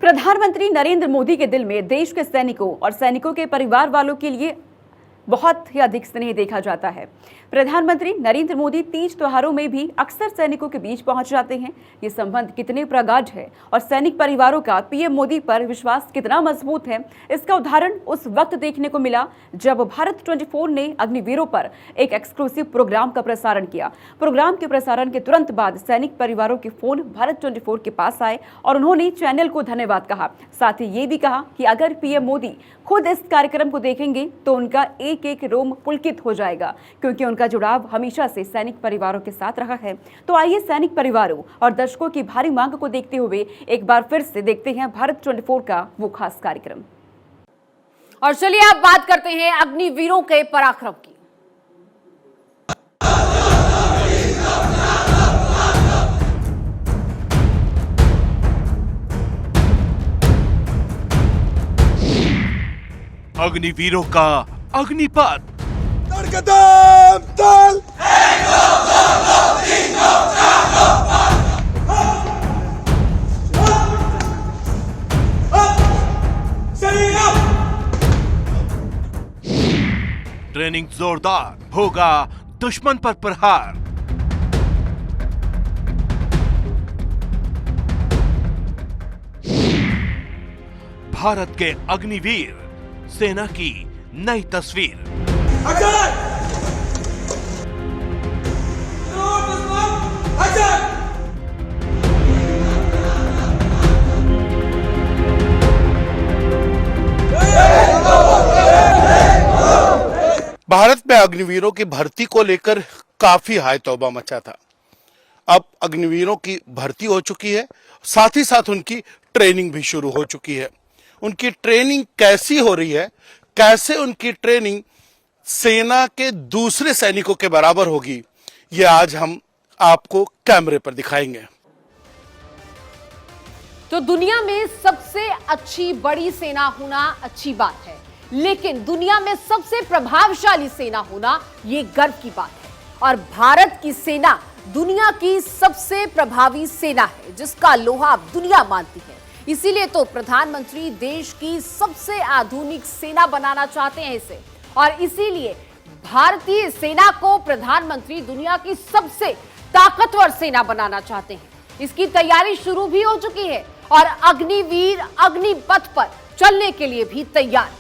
प्रधानमंत्री नरेंद्र मोदी के दिल में देश के सैनिकों और सैनिकों के परिवार वालों के लिए बहुत ही अधिक स्नेह देखा जाता है। प्रधानमंत्री नरेंद्र मोदी तीज त्योहारों में भी अक्सर सैनिकों के बीच पहुंच जाते हैं। ये संबंध कितने प्रगाढ़ है और सैनिक परिवारों का पीएम मोदी पर विश्वास कितना मजबूत है, इसका उदाहरण उस वक्त देखने को मिला जब भारत 24 ने अग्निवीरों पर एक एक्सक्लूसिव प्रोग्राम का प्रसारण किया। प्रोग्राम के प्रसारण के तुरंत बाद सैनिक परिवारों के फोन भारत 24 के पास आए और उन्होंने चैनल को धन्यवाद कहा। साथ ही ये भी कहा कि अगर पीएम मोदी खुद इस कार्यक्रम को देखेंगे तो उनका एक एक रोम पुलकित हो जाएगा, क्योंकि उनका जुड़ाव हमेशा से सैनिक परिवारों के साथ रहा है। तो आइए सैनिक परिवारों और दर्शकों की भारी मांग को देखते हुए एक बार फिर से देखते हैं भारत 24 का वो खास कार्यक्रम। और चलिए अब बात करते हैं अग्निवीरों के पराक्रम की। अग्निवीरों का अग्निपथ। ट्रेनिंग जोरदार, होगा दुश्मन पर प्रहार। भारत के अग्निवीर, सेना की नई तस्वीर। भारत में अग्निवीरों की भर्ती को लेकर काफी हाय तौबा मचा था। अब अग्निवीरों की भर्ती हो चुकी है, साथ ही साथ उनकी ट्रेनिंग भी शुरू हो चुकी है। उनकी ट्रेनिंग कैसी हो रही है, कैसे उनकी ट्रेनिंग सेना के दूसरे सैनिकों के बराबर होगी, ये आज हम आपको कैमरे पर दिखाएंगे। तो दुनिया में सबसे अच्छी बड़ी सेना होना अच्छी बात है, लेकिन दुनिया में सबसे प्रभावशाली सेना होना ये गर्व की बात है। और भारत की सेना दुनिया की सबसे प्रभावी सेना है, जिसका लोहा दुनिया मानती है। इसीलिए तो प्रधानमंत्री देश की सबसे आधुनिक सेना बनाना चाहते हैं इसे, और इसीलिए भारतीय सेना को प्रधानमंत्री दुनिया की सबसे ताकतवर सेना बनाना चाहते हैं। इसकी तैयारी शुरू भी हो चुकी है और अग्निवीर अग्निपथ पर चलने के लिए भी तैयार।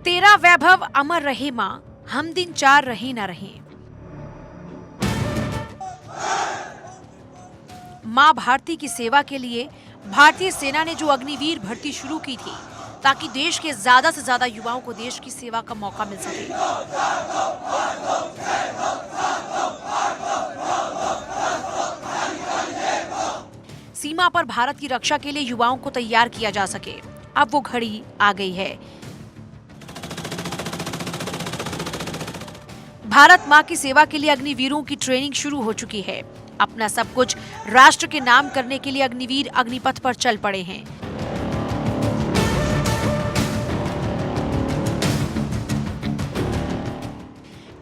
तेरा वैभव अमर रहे मां, हम दिन चार रहे न रहे। मां भारती की सेवा के लिए भारतीय सेना ने जो अग्निवीर भर्ती शुरू की थी, ताकि देश के ज्यादा से ज्यादा युवाओं को देश की सेवा का मौका मिल सके। सीमा पर भारत की रक्षा के लिए युवाओं को तैयार किया जा सके, अब वो घड़ी आ गई है। भारत मां की सेवा के लिए अग्निवीरों की ट्रेनिंग शुरू हो चुकी है। अपना सब कुछ राष्ट्र के नाम करने के लिए अग्निवीर अग्निपथ पर चल पड़े हैं।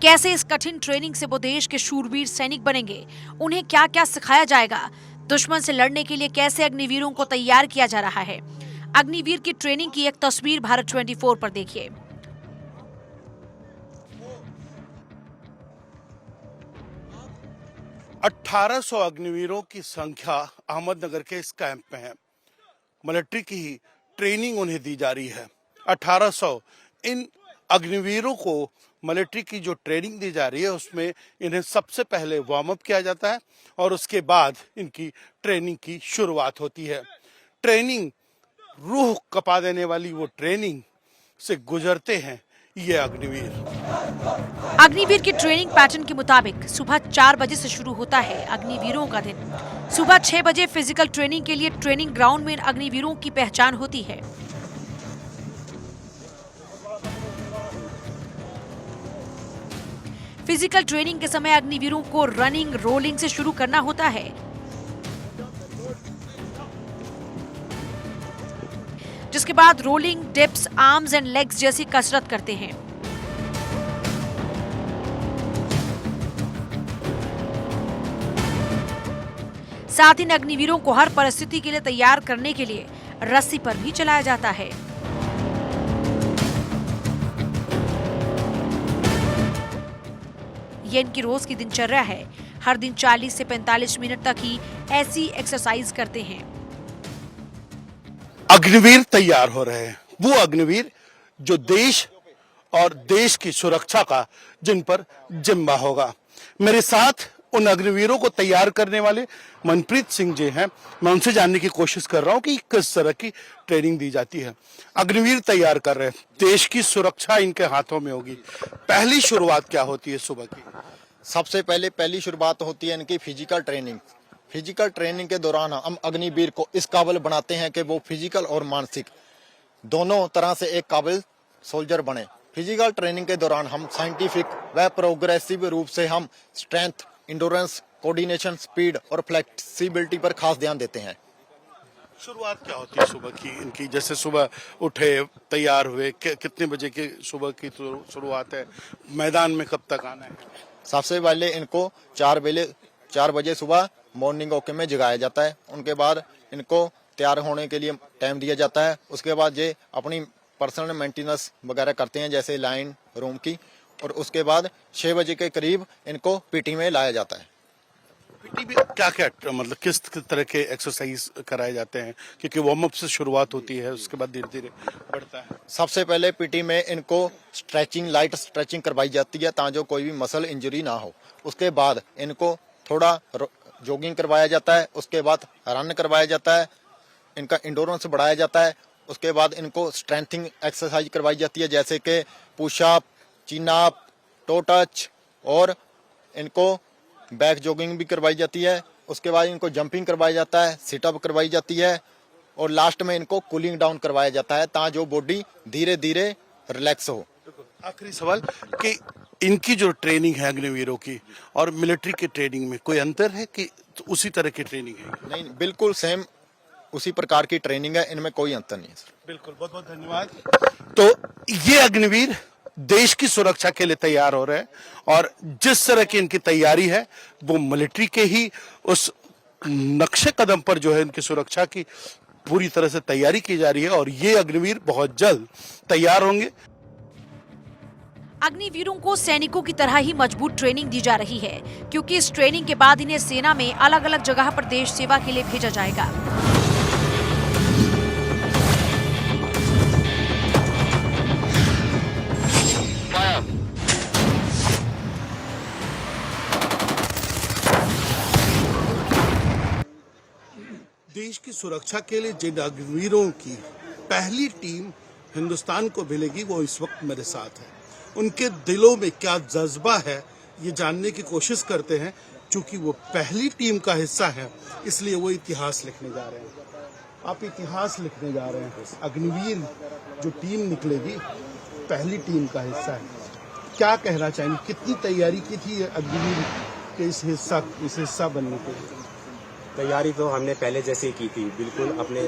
कैसे इस कठिन ट्रेनिंग से वो देश के शूरवीर सैनिक बनेंगे, उन्हें क्या क्या सिखाया जाएगा, दुश्मन से लड़ने के लिए कैसे अग्निवीरों को तैयार किया जा रहा है। अग्निवीर की ट्रेनिंग की एक तस्वीर भारत 24 पर देखिए। 1800 अग्निवीरों की संख्या अहमदनगर के इस कैंप में है। मिलिट्री की ही ट्रेनिंग उन्हें दी जा रही है। 1800 इन अग्निवीरों को मिलिट्री की जो ट्रेनिंग दी जा रही है, उसमें इन्हें सबसे पहले वार्म अप किया जाता है और उसके बाद इनकी ट्रेनिंग की शुरुआत होती है। ट्रेनिंग रूह कपा देने वाली वो ट्रेनिंग से गुजरते हैं ये अग्निवीर। अग्निवीर की ट्रेनिंग पैटर्न के मुताबिक सुबह 4 बजे से शुरू होता है अग्निवीरों का दिन। सुबह 6 बजे फिजिकल ट्रेनिंग के लिए ट्रेनिंग ग्राउंड में अग्निवीरों की पहचान होती है। फिजिकल ट्रेनिंग के समय अग्निवीरों को रनिंग, रोलिंग से शुरू करना होता है। जिसके बाद rolling, dips, arms and legs जैसी कसरत करते हैं। साथ ही इन अग्निवीरों को हर परिस्थिति के लिए तैयार करने के लिए रस्सी पर भी चलाया जाता है। ये इनकी रोज की दिनचर्या है। हर दिन 40 से 45 मिनट तक ही ऐसी एक्सरसाइज करते हैं। अग्निवीर तैयार हो रहे हैं, वो अग्निवीर जो देश और देश की सुरक्षा का जिन पर जिम्मा होगा। मेरे साथ उन अग्निवीरों को तैयार करने वाले मनप्रीत सिंह जी हैं। मैं उनसे जानने की कोशिश कर रहा हूं कि किस तरह की ट्रेनिंग दी जाती है। अग्निवीर तैयार कर रहे हैं, देश की सुरक्षा इनके हाथों में होगी। पहली शुरुआत क्या होती है सुबह की? सबसे पहली शुरुआत होती है इनकी फिजिकल ट्रेनिंग। फिजिकल ट्रेनिंग के दौरान हम अग्निवीर को इस काबिल बनाते हैं कि वो फिजिकल और मानसिक दोनों तरह से एक काबिल सोल्जर बने। फिजिकल ट्रेनिंग के दौरान हम साइंटिफिक व प्रोग्रेसिव रूप से हम स्ट्रेंथ, इंडोरेंस, कोऑर्डिनेशन, स्पीड और फ्लेक्सिबिलिटी पर खास ध्यान देते हैं। शुरुआत क्या होती है सुबह की इनकी? जैसे सुबह उठे, तैयार हुए, कितने बजे की सुबह की शुरुआत है? मैदान में कब तक आना है? सबसे पहले इनको 4 बजे सुबह मॉर्निंग वॉक में जगाया जाता है। उनके बाद इनको तैयार होने के लिए टाइम दिया जाता है। उसके बाद ये अपनी पर्सनल मेंटेनेंस वगैरह करते हैं, जैसे लाइन रूम की, और उसके बाद 6 बजे के करीब इनको पीटी में लाया जाता है। पीटी में क्या क्या मतलब किस तरह के एक्सरसाइज कराए जाते हैं? क्योंकि वार्म अप से शुरुआत होती है, उसके बाद धीरे धीरे बढ़ता है। सबसे पहले पीटी में इनको लाइट स्ट्रेचिंग करवाई जाती है ताकि कोई भी मसल इंजरी ना हो। उसके बाद इनको थोड़ा जॉगिंग करवाया जाता है। उसके बाद रन करवाया जाता है। इनका इंडोरेंस बढ़ाया जाता है। उसके बाद इनको स्ट्रेंथिंग एक्सरसाइज करवाई जाती है, जैसे कि pushup, chin up, toe touch, और इनको बैक जॉगिंग भी करवाई जाती है। उसके बाद इनको जंपिंग करवाया जाता है, सिटअप करवाई जाती है, और लास्ट में इनको कूलिंग डाउन करवाया जाता है ताकि जो बॉडी धीरे धीरे रिलैक्स हो। आखिरी सवाल कि इनकी जो ट्रेनिंग है अग्निवीरों की और मिलिट्री की ट्रेनिंग में कोई अंतर है कि उसी तरह की ट्रेनिंग है? नहीं, बिल्कुल सेम उसी प्रकार की ट्रेनिंग है, इनमें कोई अंतर नहीं है सर। बिल्कुल, बहुत बहुत धन्यवाद। तो ये अग्निवीर देश की सुरक्षा के लिए तैयार हो रहे हैं, और जिस तरह की इनकी तैयारी है वो मिलिट्री के ही उस नक्शे कदम पर जो है इनकी सुरक्षा की पूरी तरह से तैयारी की जा रही है, और ये अग्निवीर बहुत जल्द तैयार होंगे। अग्निवीरों को सैनिकों की तरह ही मजबूत ट्रेनिंग दी जा रही है, क्योंकि इस ट्रेनिंग के बाद इन्हें सेना में अलग अलग जगह पर देश सेवा के लिए भेजा जाएगा। देश की सुरक्षा के लिए जिन अग्निवीरों की पहली टीम हिंदुस्तान को मिलेगी वो इस वक्त मेरे साथ है। उनके दिलों में क्या जज्बा है ये जानने की कोशिश करते हैं। चूंकि वो पहली टीम का हिस्सा है इसलिए वो इतिहास लिखने जा रहे हैं। आप इतिहास लिखने जा रहे हैं। अग्निवीर जो टीम निकलेगी पहली टीम का हिस्सा है। क्या कहना चाहेंगे, कितनी तैयारी की थी अग्निवीर के इस हिस्सा बनने के लिए? तैयारी तो हमने पहले जैसे ही की थी, बिल्कुल अपने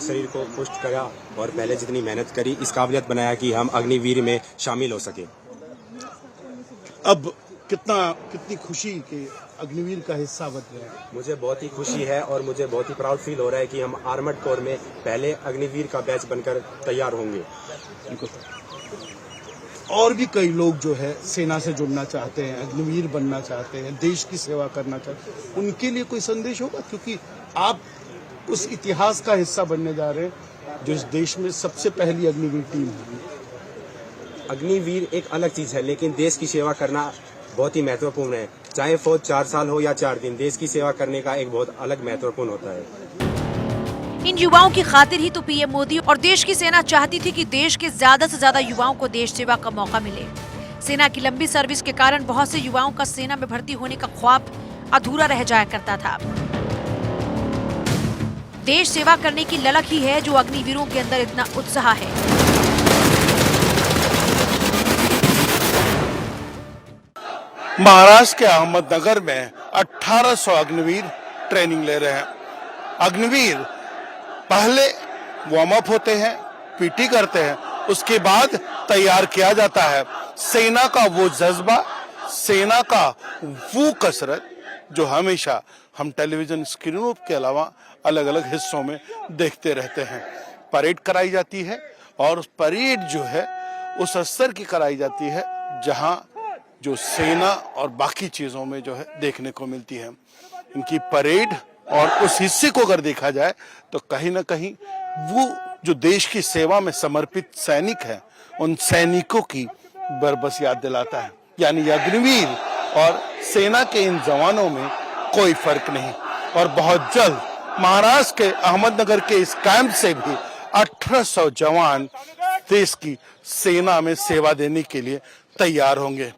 शरीर को पुष्ट करा और पहले जितनी मेहनत करी इस काबिलियत बनाया कि हम अग्निवीर में शामिल हो सके। अब कितनी खुशी के अग्निवीर का हिस्सा बन गए हैं? मुझे बहुत ही खुशी है और मुझे बहुत ही प्राउड फील हो रहा है कि हम आर्मर्ड कोर में पहले अग्निवीर का बैच बनकर तैयार होंगे। और भी कई लोग जो है सेना से जुड़ना चाहते हैं, अग्निवीर बनना चाहते हैं, देश की सेवा करना चाहते हैं, उनके लिए कोई संदेश होगा? क्योंकि आप उस इतिहास का हिस्सा बनने जा रहे हैं जो इस देश में सबसे पहली अग्निवीर टीम है। अग्निवीर एक अलग चीज है, लेकिन देश की सेवा करना बहुत ही महत्वपूर्ण है। चाहे फौज 4 साल हो या 4 दिन, देश की सेवा करने का एक बहुत अलग महत्वपूर्ण होता है। इन युवाओं की खातिर ही तो पीएम मोदी और देश की सेना चाहती थी कि देश के ज्यादा से ज्यादा युवाओं को देश सेवा का मौका मिले। सेना की लंबी सर्विस के कारण बहुत से युवाओं का सेना में भर्ती होने का ख्वाब अधूरा रह जाया करता था। देश सेवा करने की ललक ही है जो अग्निवीरों के अंदर इतना उत्साह है। महाराष्ट्र के अहमदनगर में 1800 अग्निवीर ट्रेनिंग ले रहे हैं। अग्निवीर पहले वार्म अप होते हैं, पीटी करते हैं, उसके बाद तैयार किया जाता है। सेना का वो जज्बा, सेना का वो कसरत जो हमेशा हम टेलीविजन स्क्रीनों के अलावा अलग अलग हिस्सों में देखते रहते हैं। परेड कराई जाती है और उस परेड जो है उस स्तर की कराई जाती है जहां जो सेना और बाकी चीजों में जो है देखने को मिलती है। इनकी परेड और उस हिस्से को अगर देखा जाए तो कहीं ना कहीं वो जो देश की सेवा में समर्पित सैनिक है, उन सैनिकों की बरबस याद दिलाता है। यानी अग्निवीर और सेना के इन जवानों में कोई फर्क नहीं। और बहुत जल्द महाराष्ट्र के अहमदनगर के इस कैंप से भी 1800 जवान देश की सेना में सेवा देने के लिए तैयार होंगे।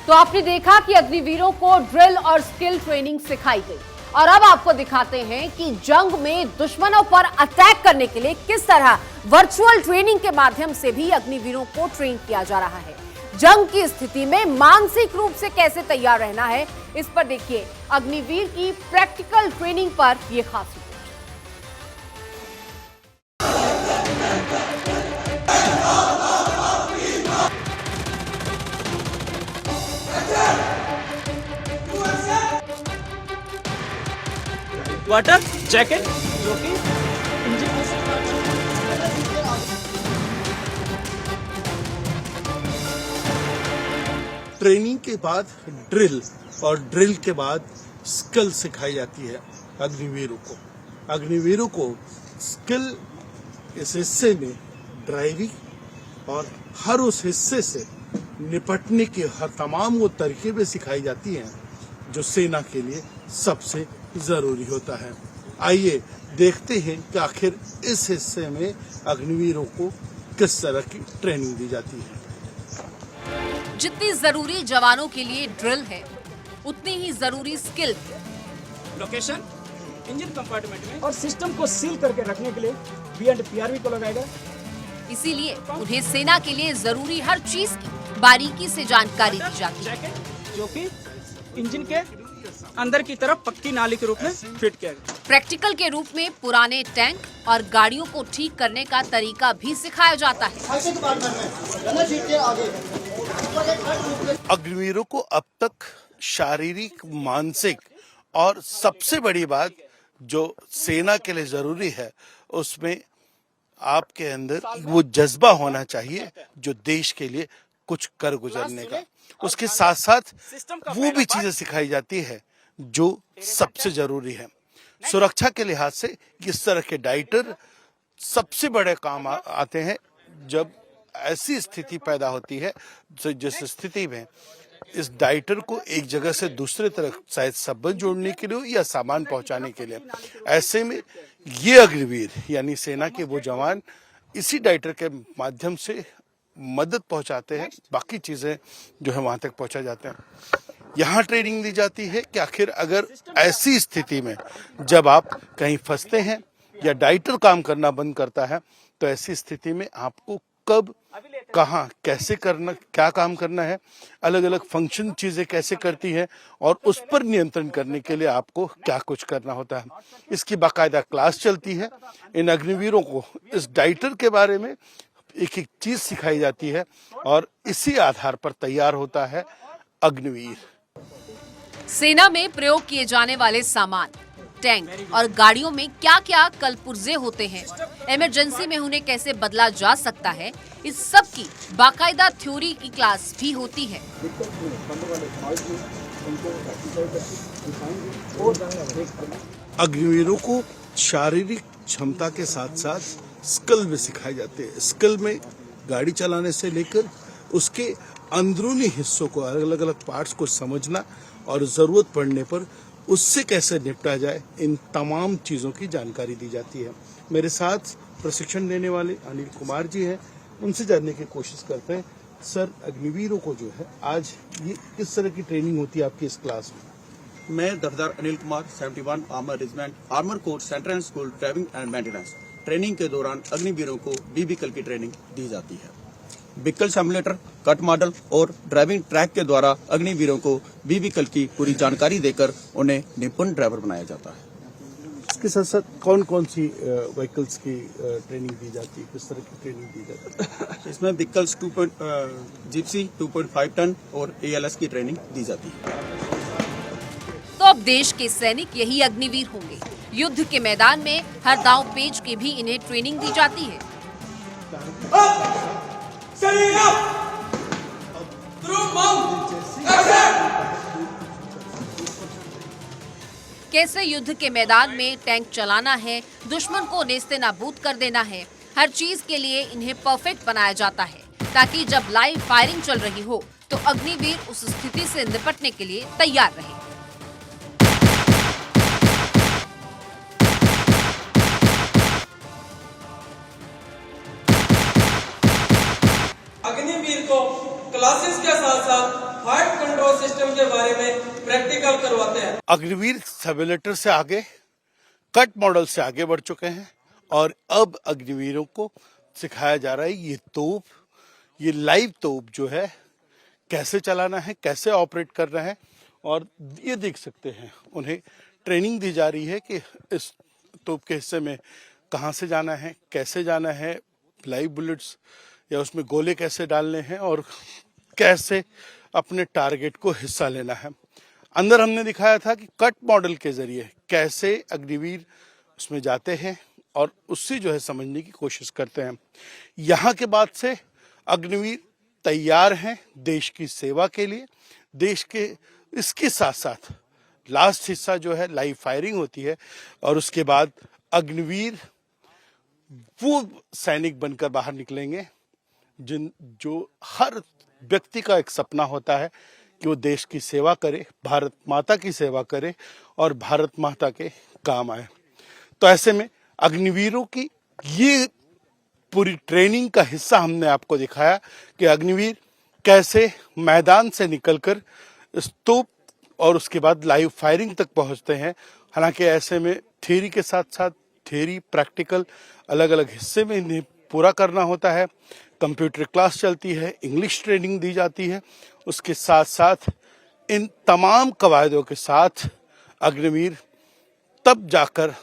तो आपने देखा कि अग्निवीरों को ड्रिल और स्किल ट्रेनिंग सिखाई गई और अब आपको दिखाते हैं कि जंग में दुश्मनों पर अटैक करने के लिए किस तरह वर्चुअल ट्रेनिंग के माध्यम से भी अग्निवीरों को ट्रेन किया जा रहा है। जंग की स्थिति में मानसिक रूप से कैसे तैयार रहना है, इस पर देखिए अग्निवीर की प्रैक्टिकल ट्रेनिंग पर यह खास रिपोर्ट। वाटर जैकेट जो कि ट्रेनिंग के बाद ड्रिल और ड्रिल के बाद स्किल सिखाई जाती है अग्निवीरों को। अग्निवीरों को स्किल इस हिस्से में ड्राइविंग और हर उस हिस्से से निपटने के हर तमाम वो तरकीबें सिखाई जाती हैं जो सेना के लिए सबसे जरूरी होता है। आइए देखते हैं कि आखिर इस हिस्से में अग्निवीरों को किस तरह की ट्रेनिंग दी जाती है। जितनी जरूरी जवानों के लिए ड्रिल है, उतनी ही जरूरी स्किल। लोकेशन इंजन कंपार्टमेंट में और सिस्टम को सील करके रखने के लिए B&PRV को लगाएगा। इसीलिए उन्हें सेना के लिए जरूरी हर चीज की बारीकी से जानकारी दी जाती है। जैकेट जो कि इंजन के अंदर की तरफ पक्की नाली के रूप में फिट किया गया। प्रैक्टिकल के रूप में पुराने टैंक और गाड़ियों को ठीक करने का तरीका भी सिखाया जाता है। अग्निवीरों को अब तक शारीरिक, मानसिक और सबसे बड़ी बात जो सेना के लिए जरूरी है, उसमें आपके अंदर वो जज्बा होना चाहिए जो देश के लिए कुछ कर गुजरने का। उसके साथ साथ वो भी चीजें सिखाई जाती है जो सबसे जरूरी है। सुरक्षा के लिहाज से किस तरह के डाइटर सबसे बड़े काम आते हैं जब ऐसी स्थिति पैदा होती है जिस स्थिति में इस डाइटर को एक जगह से दूसरे तरफ शायद संबंध जोड़ने के लिए या सामान पहुंचाने के लिए, ऐसे में ये अग्निवीर यानी सेना के वो जवान इसी डाइटर के माध्यम से मदद पहुंचाते हैं। बाकी चीजें जो है वहां तक पहुंचा जाते हैं। यहाँ ट्रेनिंग दी जाती है कि आखिर अगर ऐसी स्थिति में जब आप कहीं फंसते हैं या डाइटर काम करना बंद करता है, तो ऐसी स्थिति में आपको कब, कहाँ, कैसे करना, क्या काम करना है, अलग अलग फंक्शन चीजें कैसे करती है और उस पर नियंत्रण करने के लिए आपको क्या कुछ करना होता है। इसकी बाकायदा क्लास चलती है। इन अग्निवीरों को इस डाइटर के बारे में एक एक चीज सिखाई जाती है और इसी आधार पर तैयार होता है अग्निवीर। सेना में प्रयोग किए जाने वाले सामान, टैंक और गाड़ियों में क्या क्या कलपुर्जे होते हैं, इमरजेंसी में उन्हें कैसे बदला जा सकता है, इस सब की बाकायदा थ्योरी की क्लास भी होती है। अग्निवीरों को शारीरिक क्षमता के साथ साथ स्किल भी सिखाए जाते हैं। स्किल में गाड़ी चलाने से लेकर उसके अंदरूनी हिस्सों को, अलग अलग पार्ट्स को समझना और जरूरत पड़ने पर उससे कैसे निपटा जाए, इन तमाम चीजों की जानकारी दी जाती है। मेरे साथ प्रशिक्षण देने वाले अनिल कुमार जी हैं, उनसे जानने की कोशिश करते हैं। सर, अग्निवीरों को जो है आज ये किस तरह की ट्रेनिंग होती है आपकी इस क्लास में? मैं दफ्तर Anil Kumar 71 armour regiment armour core centre and school driving and maintenance. Training के दौरान अग्निवीरों को बी व्हीकल की ट्रेनिंग दी जाती है। व्हीकल सिमुलेटर, कट मॉडल और ड्राइविंग ट्रैक के द्वारा अग्निवीरों को व्हीकल की पूरी जानकारी देकर उन्हें निपुण ड्राइवर बनाया जाता है। इसके साथ साथ कौन कौन सी व्हीकल्स की ट्रेनिंग दी जाती है, किस तरह की ट्रेनिंग दी जाती है? इसमें व्हीकल्स जिप्सी 2.5 टन और ALS की ट्रेनिंग दी जाती है। तो अब देश के सैनिक यही अग्निवीर होंगे। युद्ध के मैदान में हर दांव पेच के भी इन्हें ट्रेनिंग दी जाती है। कैसे युद्ध के मैदान में टैंक चलाना है, दुश्मन को नेस्ते नाबूद कर देना है, हर चीज के लिए इन्हें परफेक्ट बनाया जाता है ताकि जब लाइव फायरिंग चल रही हो तो अग्निवीर उस स्थिति से निपटने के लिए तैयार रहे। अग्निवीर को क्लासेस के साथ साथ हार्ट कंट्रोल सिस्टम के बारे में प्रैक्टिकल करवाते हैं। अग्निवीर सिमुलेटर से आगे, कट मॉडल से आगे बढ़ चुके हैं और अब अग्निवीरों को सिखाया जा रहा है ये तोप, ये लाइव तोप जो है कैसे चलाना है, कैसे ऑपरेट करना है। और ये देख सकते हैं उन्हें ट्रेनिंग दी जा रही है कि इस तोप के हिस्से में कहाँ से जाना है, कैसे जाना है, लाइव बुलेट्स या उसमें गोले कैसे डालने हैं और कैसे अपने टारगेट को हिस्सा लेना है। अंदर हमने दिखाया था कि कट मॉडल के जरिए कैसे अग्निवीर उसमें जाते हैं और उससे जो है समझने की कोशिश करते हैं। यहाँ के बाद से अग्निवीर तैयार हैं देश की सेवा के लिए। देश के इसके साथ साथ लास्ट हिस्सा जो है लाइव फायरिंग होती है और उसके बाद अग्निवीर वो सैनिक बनकर बाहर निकलेंगे जो हर व्यक्ति का एक सपना होता है कि वो देश की सेवा करे, भारत माता की सेवा करे और भारत माता के काम आए। तो ऐसे में अग्निवीरों की ये पूरी ट्रेनिंग का हिस्सा हमने आपको दिखाया कि अग्निवीर कैसे मैदान से निकलकर स्तूप और उसके बाद लाइव फायरिंग तक पहुंचते हैं। हालांकि ऐसे में थियरी के साथ साथ थियरी, प्रैक्टिकल अलग अलग हिस्से में इन्हें पूरा करना होता है। कंप्यूटर क्लास चलती है, इंग्लिश ट्रेनिंग दी जाती है। उसके साथ साथ इन तमाम कवायदों के साथ अग्निवीर तब जाकर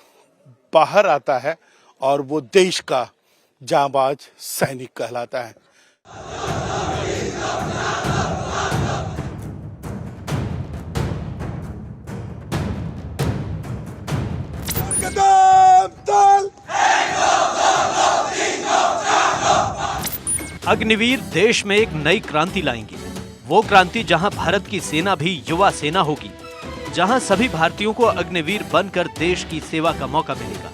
बाहर आता है और वो देश का जांबाज सैनिक कहलाता है। अग्निवीर देश में एक नई क्रांति लाएंगे। वो क्रांति जहां भारत की सेना भी युवा सेना होगी, जहां सभी भारतीयों को अग्निवीर बनकर देश की सेवा का मौका मिलेगा।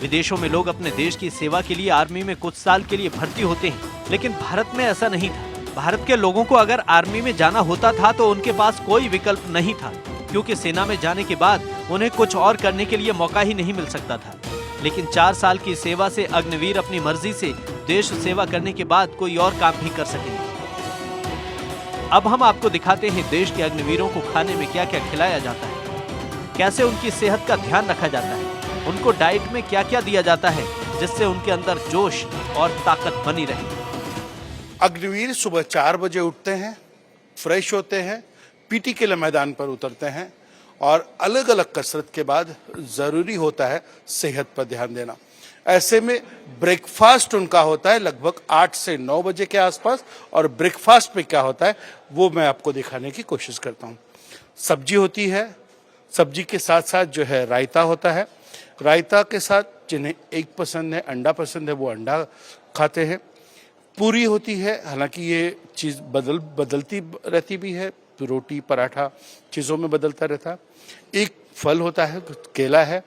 विदेशों में लोग अपने देश की सेवा के लिए आर्मी में कुछ साल के लिए भर्ती होते हैं, लेकिन भारत में ऐसा नहीं था। भारत के लोगों को अगर आर्मी में जाना होता था तो उनके पास कोई विकल्प नहीं था, क्योंकि सेना में जाने के बाद उन्हें कुछ और करने के लिए मौका ही नहीं मिल सकता था। लेकिन 4 साल की सेवा से अग्निवीर अपनी मर्जी से देश सेवा करने के बाद कोई और काम भी कर सकेंगे। अब हम आपको दिखाते हैं देश के अग्निवीरों को खाने में क्या क्या खिलाया जाता है, कैसे उनकी सेहत का ध्यान रखा जाता है, उनको डाइट में क्या क्या दिया जाता है जिससे उनके अंदर जोश और ताकत बनी रहे। अग्निवीर सुबह 4 बजे उठते हैं, फ्रेश होते हैं, पीटी के लिए मैदान पर उतरते हैं और अलग अलग कसरत के बाद जरूरी होता है सेहत पर ध्यान देना। ऐसे में ब्रेकफास्ट उनका होता है लगभग 8 से 9 बजे के आसपास और ब्रेकफास्ट में क्या होता है वो मैं आपको दिखाने की कोशिश करता हूँ। सब्जी होती है, सब्जी के साथ साथ जो है रायता होता है। रायता के साथ जिन्हें एग पसंद है, अंडा पसंद है, वो अंडा खाते हैं। पूरी होती है, हालांकि ये चीज़ बदलती रहती भी है, रोटी पराठा चीज़ों में बदलता रहता है। एक फल होता है, केला है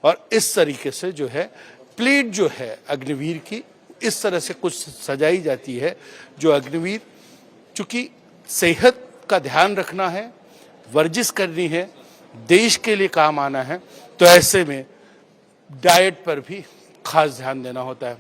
और इस तरीके से जो है प्लेट जो है अग्निवीर की इस तरह से कुछ सजाई जाती है जो अग्निवीर, चूंकि सेहत का ध्यान रखना है, वर्जिश करनी है, देश के लिए काम आना है, तो ऐसे में डाइट पर भी खास ध्यान देना होता है।